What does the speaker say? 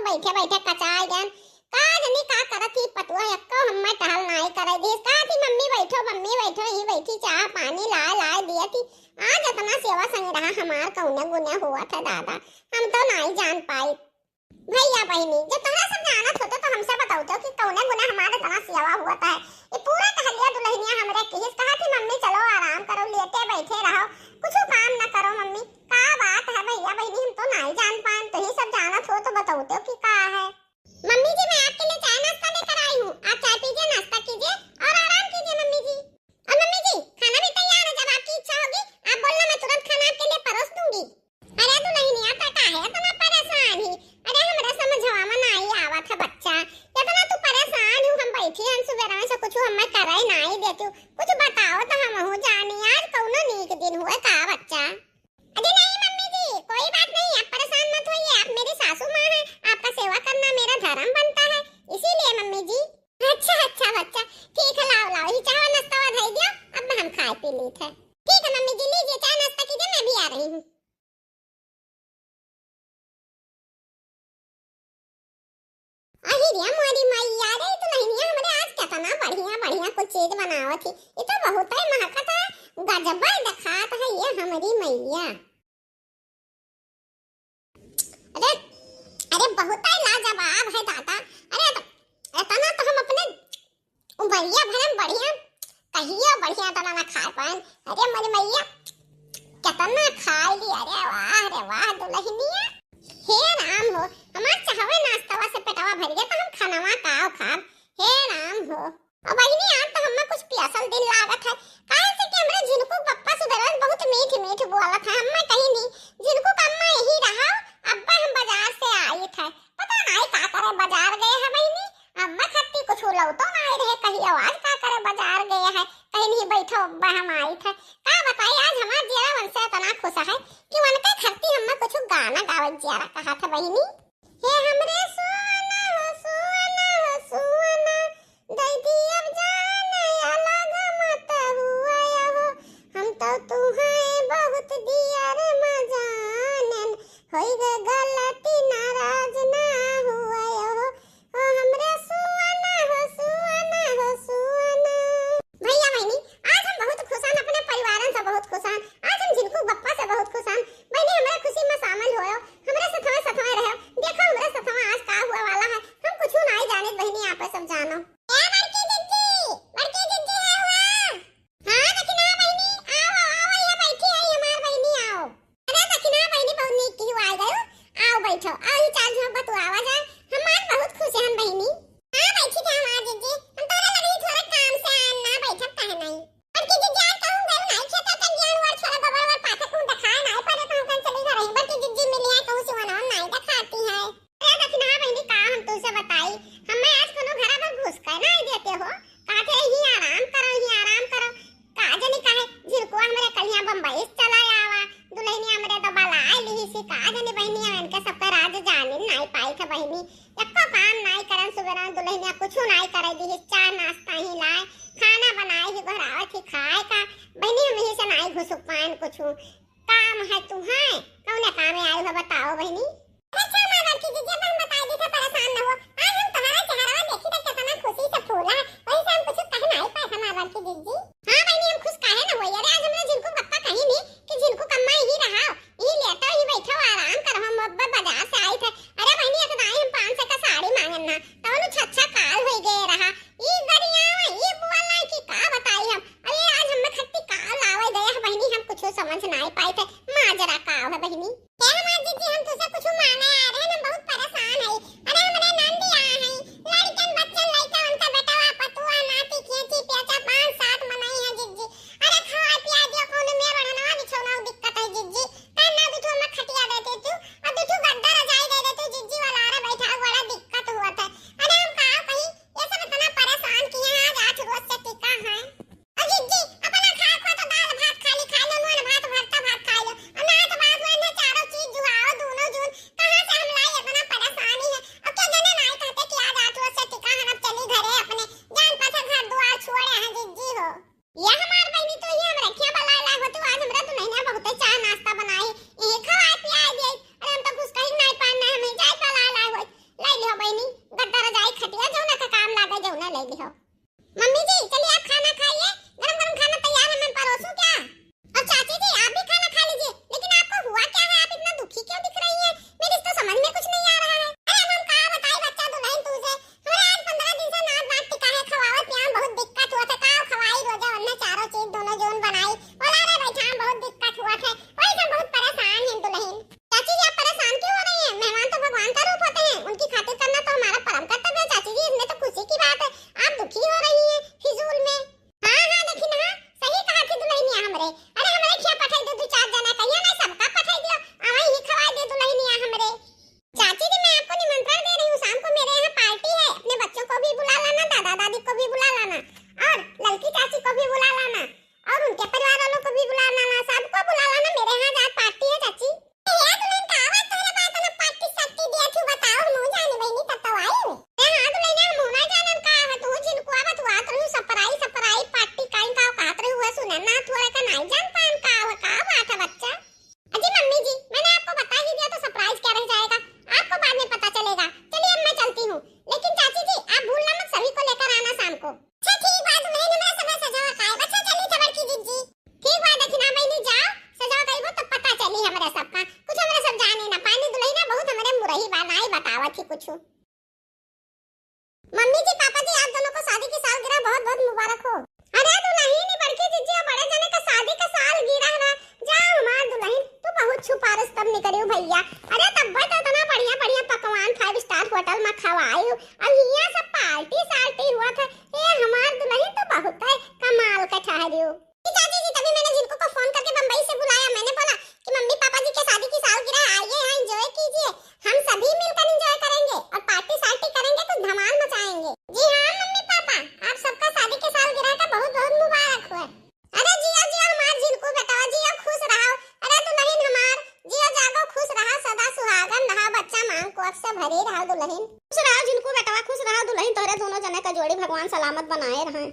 बैठे बैठे कचाई गन का जनी का करत थी पतुआ यक्को हम्मे टहल नाई करे दिस का थी मम्मी बैठो ही बैठी चाह पानी लाए दिया थी आज इतना सेवा संग रहा हमार कौने गुने हुआ था दादा हम तो नहीं जान पाई भैया बहनी जब तुम्हारा सब जानत होते तो हमसे बताओ तो कि कौने गुना हमारे इतना सेवा हुआ था ये पूरा टहलिया दुल्हनिया हमरे किस कहा थी मम्मी चलो आराम करो लेटे बैठे रहो कुछ काम न करो मम्मी का बात है भैया बहनी हम तो नहीं जान पाए तो ही सब जानत हो तो बताओ तो कि का है मम्मी जी मैं आपके लिए चाय नाश्ता लेकर आई हूँ आप चाय पीजिए नाश्ता कीजिए और आराम कीजिए मम्मी जी और मम्मी जी खाना भी तैयार है जब आपकी इच्छा होगी आप बोलना मैं तुरंत खाना आपके लिए परोस दूंगी अरे दुल्हनिया पता है इतना परेशान ही अरे हमरा समझवा में नहीं आवा था बच्चा इतना तू परेशान हूँ हम बैठी हम सुबह से कुछ हम करे नहीं देती कुछ बताओ तो हम हो जानी आज कौनो नीक दिन हुआ का बच्चा अरे नहीं मम्मी जी कोई बात नहीं आप परेशान मत होइए आप मेरी सासू माँ हैं आपका सेवा करना मेरा धर्म बनता है इसीलिए मम्मी जी अच्छा बच्चा ठीक है लाओ ही चाय नाश्ता धई दियो अब हम खाए पी लेते हैं ठीक है मम्मी जी लीजिए चाय नाश्ता कीजिए मैं भी आ रही हूँ अहिरिया मोरी मैया रे दुल्हनिया हमरे आज कितना बढ़िया कुछ चीज बनावत थी ये तो बहुत ही महकत है गजब दिखात है ये हमारी मैया अरे अरे बहुत ही लाजवाब है दादा अरे इतना तो हम अपने उमरिया भरम बढ़िया कहियो बढ़िया तना ना खा पाए अरे मोरी मैया कितना खा ली अरे वाह दुल्हनिया हे राम हो हमार चाहवे नाश्तावा से पेटवा भर गया तो हम खानावा खाब हे राम हो अब बहिनी आज तो हम्मे कुछ प्यासल दिन लागत है काहे से कि हमरे जिनको पप्पा सुबह बहुत मीठ बोलत है हम्मे कहीं नहीं जिनको कम्मा यही रहा अब्बा हम बाजार से आई थे पता नहीं का करे बाजार गए है बहिनी अम्मा खट्टी कुछ लौ तो नहीं रहे कहीं आवाज का करे बाजार गए है कहीं नहीं बैठो अब्बा हम आई थे का बताई आज हमार जेरा मन से इतना खुश है कि मन के खट्टी हम्मे कुछ गाना गावत जरा कहा था बहिनी हे हमरे सोना दैदी अब जाने अलग मत हुआ हो हम तो तुम्हें बहुत दिया रे मजानन होई गे गलती नाराज ना हुआ हो ओ हमरे सोना भैया बहनी आज हम बहुत खुश हैं अपने परिवारन से बहुत खुश हैं आज हम जिनको बप्पा से बहुत खुश हैं बहनी हमरा खुशी में शामिल होयो हमरे सथवा रहो देखो हमरे सथवा आज का हुआ वाला है हम कुछ नहीं जाने बहनी आप सब जानो ए बड़की जिज्जी है हुआ हां दखिना बहनी आओ ये बैठी है हमार बहनी आओ अरे दखिना बहनी बहुत नीक की आ गयो आओ बैठो आओ ही चाल झों बतु आवाज है हमार बहुत खुश हैं बहनी हां बैठी थे हमार जिज्जी हम तोरे लगी थोड़ा काम से आना बैठत है नहीं बड़की जिज्जी आज कहूं गयो नहीं खेत का ज्ञान वर छोरा गोबर वर पाथे को दिखाए नहीं पड़े तो हम चली घर रही बड़की जिज्जी मिली है कहूं सिवाना नहीं दिखाती है अरे दखिना बहनी का हम तुझसे बताई हमें आज कोनो घरा में घुस कर नहीं देते हो कहते ही आराम करो का जनी काहे झिरको हमरे कलिया बंबई चला आवा दुल्हनिया हमरे तो बलाई ली सी का जनी बहनिया इनके सब का राज जाने नहीं पाई था बहनी एको काम नहीं करन सुबह दुल्हनिया कुछ नहीं करे दी चाय नाश्ता ही लाए खाना बनाए ही घर आवे थी खाए का बहनी हम ही से नहीं घुस पाएन कुछ काम है तुम्हें कौन काम है आयो बताओ बहनी अच्छा मां लड़की जी जब हम बता दी था परेशान न हो आज हम तुम्हारा चेहरा देखी तो कितना खुशी से फूला वही से हम कुछ कहना ही पाए हमारा लड़की जी हां बहनी हम खुश काहे न होई अरे आज हमने जिनको पप्पा कही नहीं कि जिनको कम्मा ही रहा ही लेटा ही बैठो आराम कर हम अब्बा बाजार से आए थे अरे बहनी एक दाई हम 500 का साड़ी मांगन ना तो नु छच्छा काल होई गए रहा ई गरिया ये बोलना कि का बताई हम अरे आज हम खट्टी काल आवे गए है बहनी हम कुछ समझ नहीं पाए थे माजरा का है बहनी ए हमार जी हम तुझसे कुछ मांगे आ रहे हैं बहुत परेशान है अरे हमरे नंदी आ है लड़कन बच्चन लइका उनका बेटावा पतुआ नाती केची पेचा 5-7 मनाई है जिज्जी अरे खा पिया दियो कोनो में बढ़ना बिछौना दिक्कत है जिज्जी काना बिठो में खटिया देते तू और बिठो गद्दा रजाई दे देते जिज्जी वाला रे बैठा बड़ा दिक्कत हुआ था अरे हम का कहीं ये सब इतना परेशान किए आज 8 रोज से टिका है और जिज्जी अपना खा तो दाल भात खाली खा लो नून भात भरता भात खा लो और ना तो बात में चारों चीज जो पूछूं। मम्मी जी पापा जी आप दोनों को शादी की सालगिरह बहुत बहुत मुबारक हो। अरे दुल्हन बड़की जीजी बड़े जने का शादी का सालगिरह ना जा हमार दुल्हन तू बहुत छुपारस तब निकलियो भैया। अरे तब तो इतना बढ़िया बढ़िया पकवान 5 स्टार होटल में खवायो अब यहाँ सब पार्टी सार्टी हुआ था। ए हमार दुल्हन तो बहुत है कमाल का ठहरियो। चाची जी तभी मैंने जिनको को फोन करके बंबई से बुलाया। मैंने बोला कि मम्मी पापा जी के शादी की सालगिरह आइए यहाँ एंजॉय कीजिए। हम सभी मिलकर एंजॉय करेंगे और पार्टी सार्टी करेंगे कुछ धमाल मचाएंगे। जी हाँ मम्मी पापा आप सबका शादी के सालगिरह का बहुत बहुत मुबारक हो। अरे जिया जिया हमार जिनको बेटा जिया खुश रहो। अरे दुल्हन हमार जिया जागो खुश रहा सदा सुहागन रहा बच्चा मांग को से भरी रहा दुल्हन। खुश रहो जिनको बेटा खुश रहो दुल्हन तोरे दोनों जने का जोड़ी भगवान सलामत बनाए रहे।